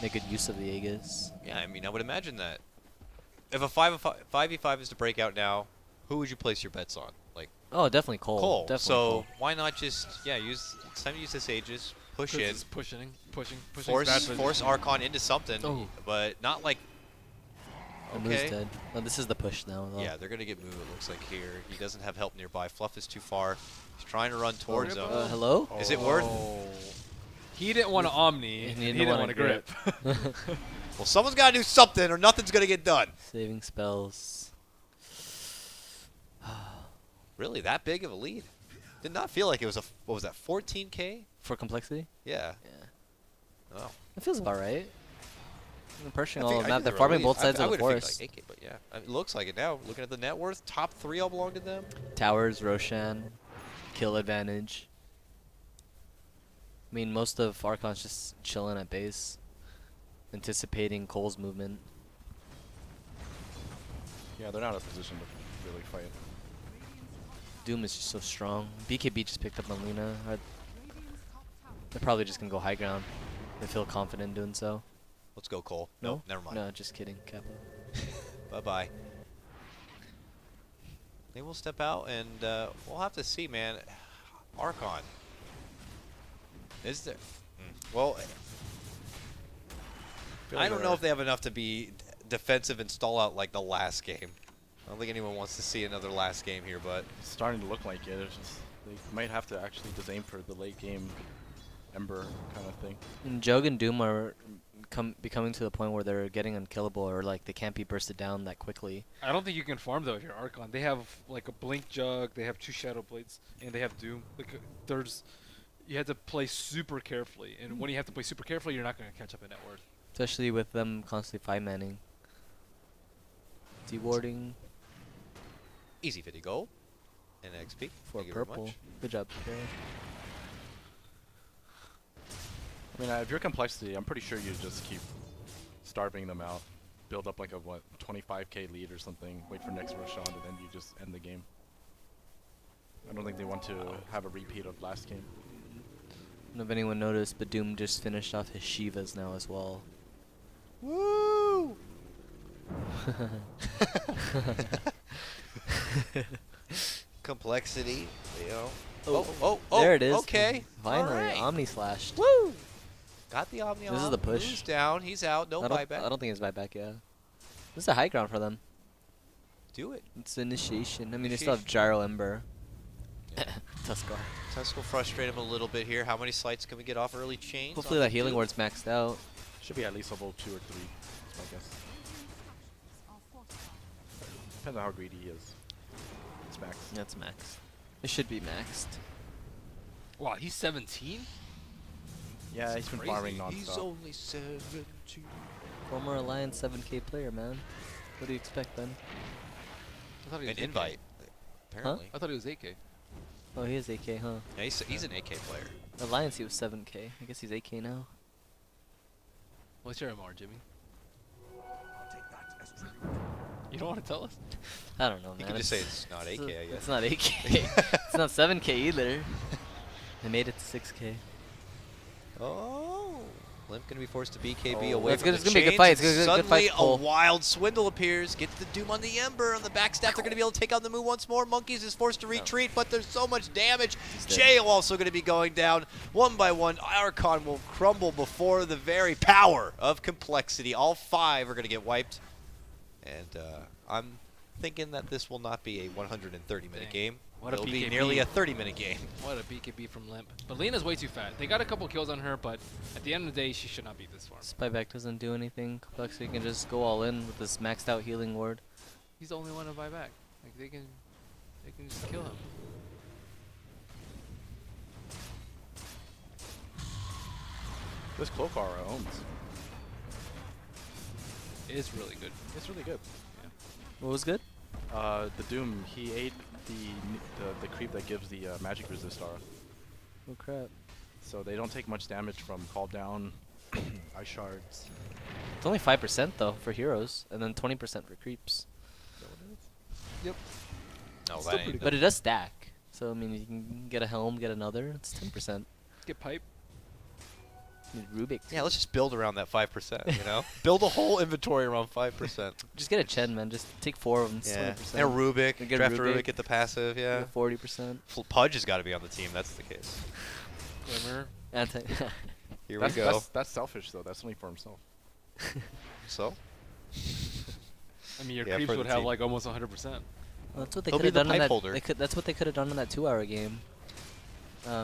Make good use of the Aegis. Yeah, I mean, I would imagine that if a 5v5 is to break out now, who would you place your bets on? Like Oh, definitely Cole. Cole. Definitely So Cole. why not just use? It's time to use this Aegis. Push in. It's pushing is bad for Force the- Archon into something, Oh. but not like. The Moo's Okay. dead. No, this is the push now. Though. Yeah, they're gonna get Moo. It looks like here. He doesn't have help nearby. Fluff is too far. He's trying to run towards him. Hello? Is it worth? Oh. He didn't want to Omni, He and didn't he didn't wanna want to grip. Well, someone's gotta do something, or nothing's gonna get done. Saving spells. Really, that big of a lead? Did not feel like it was a. What was that? 14K? For complexity? Yeah. Yeah. Oh. It feels about right. They're pushing I all think- the I map. think They're they're farming elite. both sides I of the would've think forest. like 8K, but yeah, I mean, it looks like it now. Looking at the net worth, top 3 all belong to them. Towers, Roshan, kill advantage. I mean, most of Archon's just chilling at base, anticipating Cole's movement. Yeah, they're not in a position to really fight. Doom is just so strong. BKB just picked up on Luna. Radiant's top tower They're probably just gonna go high ground. They feel confident doing so. Let's go, Cole. No? No, never mind. No, just kidding, Kappa. Bye bye. They will step out, and we'll have to see, man. Archon. Is there? Well, I don't know if they have enough to be defensive and stall out like the last game. I don't think anyone wants to see another last game here, but It's starting to look like it. It's just they might have to actually just aim for the late game Ember kind of thing. And Jug and Doom are becoming to the point where they're getting unkillable, or like they can't be bursted down that quickly. I don't think you can farm though if you're Archon. They have like a Blink Jug, they have 2 Shadow Blades, and they have Doom. Like you have to play super carefully, and when you have to play super carefully, you're not going to catch up in net worth. Especially with them constantly 5-manning. Dewarding. Easy 50 gold. And XP. For Thank you very purple. much. Good job, Kara. I mean, if you're complexity, I'm pretty sure you just keep starving them out. Build up like a, 25k lead or something. Wait for next Roshan, and then you just end the game. I don't think they want to have a repeat of last game. I don't know if anyone noticed, but Doom just finished off his Shivas now as well. Woo! Complexity, you know. Oh, there it is. Okay. Finally, All right. Omni slashed. Woo! Got the Omni. This is the push. Moves down. He's out. No I don't buyback. think it's buyback, yeah. This is a high ground for them. Do it. It's initiation. I mean, they still have Gyro Ember. Tuskar. Tusk will frustrate him a little bit here. How many slights can we get off early chains? Hopefully on that the healing Doom? ward's maxed out. Should be at least level 2 or 3. That's my guess. Are fortified. Depends on how greedy he is. It's max. That's maxed. It should be maxed. Wow, he's 17? Yeah, he's been crazy. farming nonstop. He's only 17. Former Alliance 7k player, man. What do you expect then? I thought he was An 8K. invite, apparently. I thought he was 8K. Oh, he is 8k, huh? Yeah, he's an AK player. Alliance, he was 7k. I guess he's 8k now. What's your MR, Jimmy? You don't want to tell us? I don't know, man. You could just say it's not AK, I It's guess. not 8k. It's not 7k either. They made it to 6k. Oh. Limp gonna be forced to BKB Oh. away It's from gonna- the it's gonna be a good chains, fight. It's and gonna be a good suddenly fight, Cole. a wild Swindle appears, gets the Doom on the Ember. On the backstep, they're gonna be able to take out the move once more. Monkeys is forced to retreat, but there's so much damage. dead. Jail also gonna be going down. One by one, Archon will crumble before the very power of complexity. All 5 are gonna get wiped. And I'm thinking that this will not be a 130-minute Dang. game. What a It'll be BKB. nearly a 30-minute game. What a BKB from Limp. But Lena's way too fat. They got a couple kills on her, but at the end of the day, she should not be this far. Spyback doesn't do anything. Complexity can just go all in with this maxed out healing ward. He's the only one to buy back. Like they can just kill him. This Qualifier owns. It's really good. It's really good. What was good? The Doom, he ate the creep that gives the magic resist aura. Oh crap. So they don't take much damage from call down, ice shards. It's only 5% though for heroes, and then 20% for creeps. No, Still that pretty ain't. But it does stack. So I mean, you can get a helm, get another. It's 10%. Get pipe. Rubik. Yeah, let's just build around that 5%, you know? Build a whole inventory around 5%. Just get a Chen, man. Just take 4 of them. It's Yeah. 20%. And a Rubik. And get a Draft a Rubik. Rubik, get the passive, yeah. 40%. Pudge has got to be on the team, that's the case. Glimmer. Anti. Here That's, we go. That's selfish though. That's only for himself. So? I mean, your Yeah, creeps for would the have team. like almost 100%. Well, that's what they He'll could be have the done in pipe that. holder. That's what they could have done in that 2-hour game.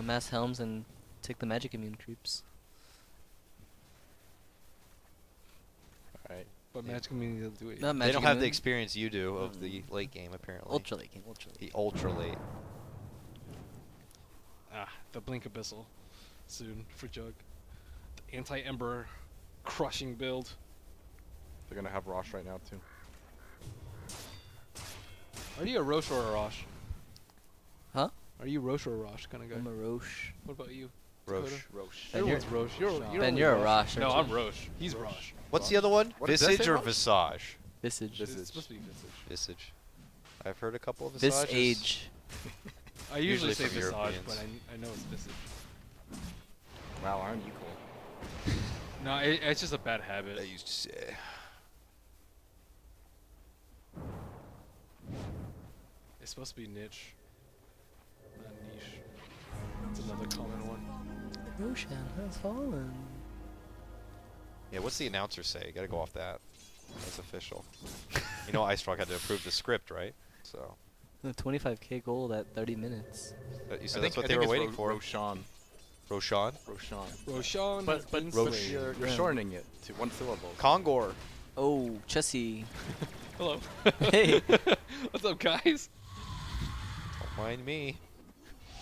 Mass helms and take the magic immune creeps. Alright. But Yeah. Magic Immune doesn't do it. Not They magic don't have the immune. experience you do of the late game, apparently. Ultra late game. Ultra late. The ultra late. The Blink Abyssal soon for Jug. The anti-Ember crushing build. They're gonna have Rosh right now too. Are you a Rosh or a Rosh? Huh? Are you Rosh or a Rosh kind of guy? I'm a Roche. What about you? Roche. Dakota? Rosh. Ben, you're- Everyone's Rosh. You're Ben, only you're a Rosh, No, aren't I'm you? Rosh. He's Rosh. What's the other one? What, did I Visage say or Roche? Visage? Visage. Visage. It's supposed to be Visage. Visage. I've heard a couple of Visages. This age. I usually Usually say from Visage, Europeans. but I know it's Visage. Wow, aren't you cool? No, it's just a bad habit. I used to say. It's supposed to be niche, not niche. It's another common one. Roshan has fallen. Yeah, what's the announcer say? You gotta go off that. That's official. You know, Ice Rock had to approve the script, right? So. 25k gold at 30 minutes. You said that's what they were waiting for. Roshan. Roshan? Roshan. Roshan. But Roche. you're Yeah. shortening it to one syllable. Kongor. Oh, Chessie. Hello. Hey. What's up, guys? Don't mind me.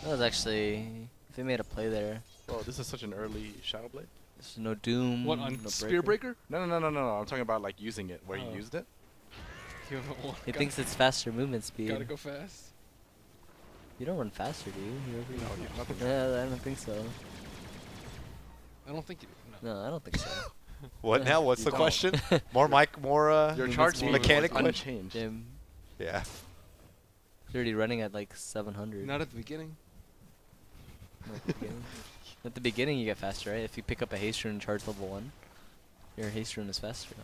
That was actually. If they made a play there, Oh, this is such an early Shadow Blade. there's no Doom. What on no Spear Breaker? No. I'm talking about like using it, where Oh. he used it. Give him a one. He thinks it's faster movement speed. Gotta go fast. You don't run faster, do you? No, dude, nothing. Yeah, I don't think so. I don't think you do. No. No, I don't think so. What now? What's You the don't. question? More Your charge speed mechanic was question? unchanged. Jim, Yeah. you're already running at like 700. Not at the beginning. At the beginning. At the beginning, you get faster, right? If you pick up a haste rune and charge level 1, your haste rune is faster, no?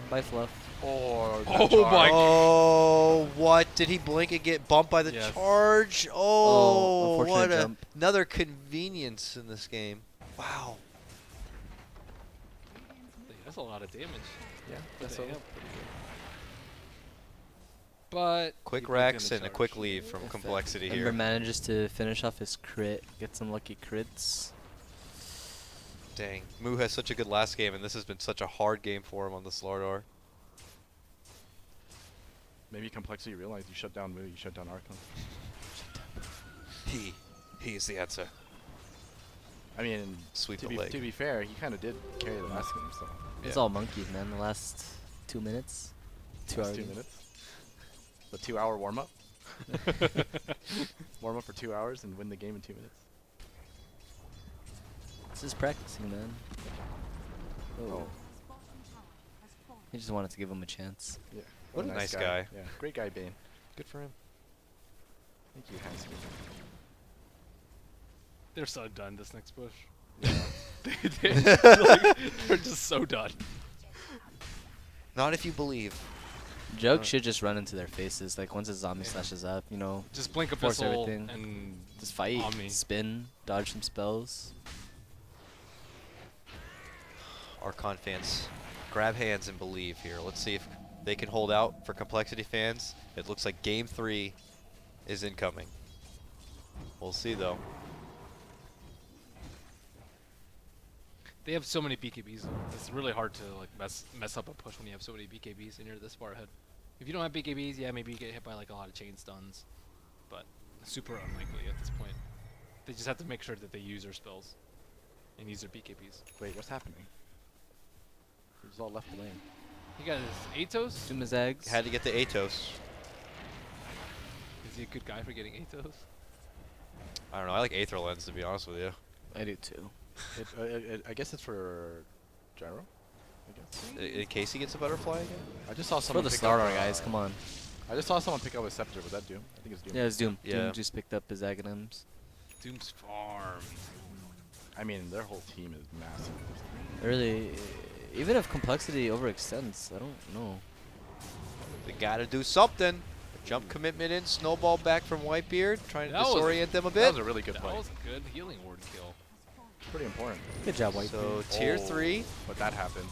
Bye, Fluff. Or Oh my Oh, what? Did he blink and get bumped by the Yes. charge? Oh, Oh, unfortunate what jump. another convenience in this game. Wow. That's a lot of damage. Yeah, That's that's a- so. But Quick he blinked Rex in the and a charge. quick leave from compLexity Ember here. manages to finish off his crit, get some lucky crits. Dang. Moo has such a good last game, and this has been such a hard game for him on the Slardar. Maybe compLexity realized you shut down Moo, you shut down Archon. He is the answer. I mean, Sweep to the be, leg. to be fair, he kind of did carry the last game, so. It's Yeah. all monkeys, man. The last 2 minutes. 2 Last hours. 2 minutes. The 2-hour warm up. Warm up for 2 hours and win the game in 2 minutes. This is practicing, man. Oh. Oh. Bottom tower has fallen. He just wanted to give him a chance. Yeah. What a nice guy. Yeah, great guy, Bane. Good for him. Thank you, Handsome. They're so done this next push. Yeah. They're just so done. Not if you believe. Joke should just run into their faces. Like, once a zombie slashes up, you know, Just blink Force Abyssal everything. and just fight, Omni. spin, dodge some spells. Archon fans, grab hands and believe here. Let's see if they can hold out for compLexity fans. It looks like Game 3 is incoming. We'll see, though. They have so many BKBs. Though. It's really hard to like mess up a push when you have so many BKBs and you're this far ahead. If you don't have BKBs, yeah, maybe you get hit by like a lot of chain stuns, but super unlikely at this point. They just have to make sure that they use their spells and use their BKBs. Wait, what's happening? He just all left the lane. He got his Atos. Sumazags. Had to get the Atos. Is he a good guy for getting Atos? I don't know. I like Aether Lens, to be honest with you. I do too. I guess it's for Gyro. I guess. In case he gets a butterfly again? I just saw For someone the pick Slardar up, guys, come on. I just saw someone pick up a scepter. Was that Doom? I think it's Doom. Yeah, it's Doom. Yeah. Doom just picked up his Aghanims. Doom's farm. I mean, their whole team is massive. Really, even if compLexity overextends, I don't know. They gotta do something. Jump commitment in, snowball back from Whitebeard, trying to That was a- disorient them a That bit. was a really good That play. was a good healing ward kill. Pretty important. Good job, White. So tier Oh, 3. But that happened.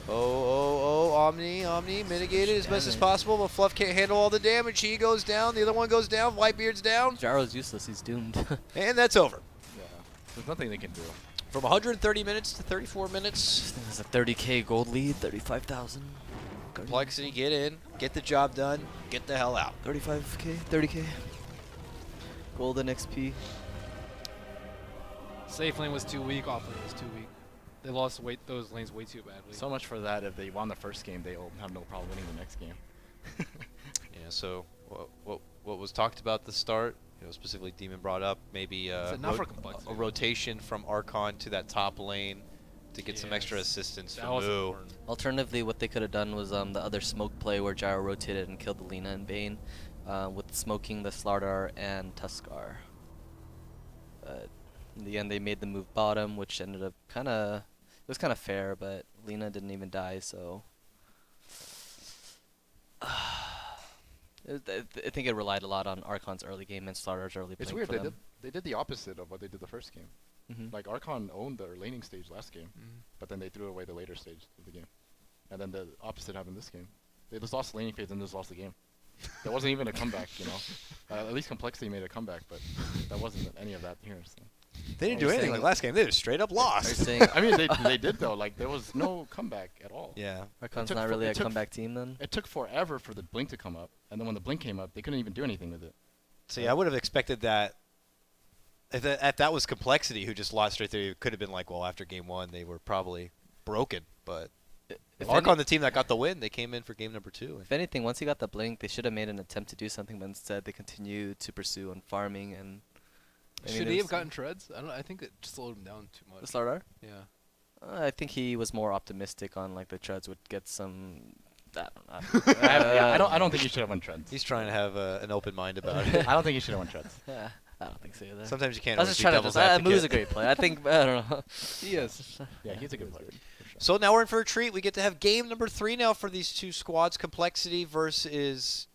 Omni mitigated as best as possible, but Fluff can't handle all the damage. He goes down, the other one goes down, Whitebeard's down, Gyro's useless. He's doomed. and that's over. Yeah. There's nothing they can do. From 130 minutes to 34 minutes, That's a 30k gold lead, 35,000. compLexity, get in, get the job done, get the hell out. 35k, 30k. Golden XP. Safe lane was too weak. Off lane was too weak. They lost those lanes way too badly. So much for that. If they won the first game, they'll have no problem winning the next game. Yeah, so what was talked about at the start, specifically Demon brought up, maybe It's enough for compLexity. a rotation from Archon to that top lane to get some extra Yes. assistance That from was Moo. important. Alternatively, what they could have done was the other smoke play where Gyro rotated and killed the Lina and Bane with smoking the Slardar and Tuskar. But in the end, they made the move bottom, which ended up it was kind of fair, but Lina didn't even die, so. I think it relied a lot on Archon's early game and Slardar's early play. It's weird. For them. They did the opposite of what they did the first game. Mhm. Like Archon owned their laning stage last game, Mhm. but then they threw away the later stage of the game, and then the opposite happened this game. They just lost the laning phase and just lost the game. There wasn't even a comeback, At least compLexity made a comeback, but that wasn't any of that here. So. They didn't Are do you anything saying- like last game. They just straight up Are you lost. saying I mean, they did though. Like there was no comeback at all. Yeah. Archon's took not fo- really it a took- comeback team then? It took forever for the blink to come up, and then when the blink came up, they couldn't even do anything with it. See, I would have expected that. If that was compLexity who just lost straight through, it could have been like, well, after game 1, they were probably broken. But Archon, the team that got the win, they came in for game number 2. If anything, once he got the blink, they should have made an attempt to do something, but instead they continued to pursue on farming and. I mean, Should it he have was- gotten treads? I think it slowed him down too much. The Slardar? Yeah. I think he was more optimistic on like the treads would get some. I I don't think you should have won treads. He's trying to have an open mind about it. I don't think you should have won treads. Yeah, I don't think so either. Sometimes you can't I was always just be trying to devil's just. advocate. Moo's a great player. I think I don't know. Yes. Yeah, he's a good player. For sure. So now we're in for a treat. We get to have game number 3 now for these two squads. compLexity versus...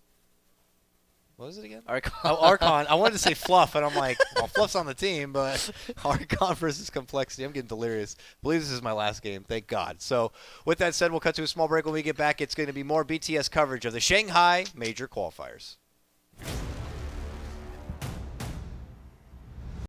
What is it again? Archon. Oh, Archon. I wanted to say Fluff, and I'm like, well, Fluff's on the team, but Archon versus compLexity. I'm getting delirious. I believe this is my last game. Thank God. So with that said, we'll cut to a small break. When we get back, it's going to be more BTS coverage of the Shanghai Major Qualifiers.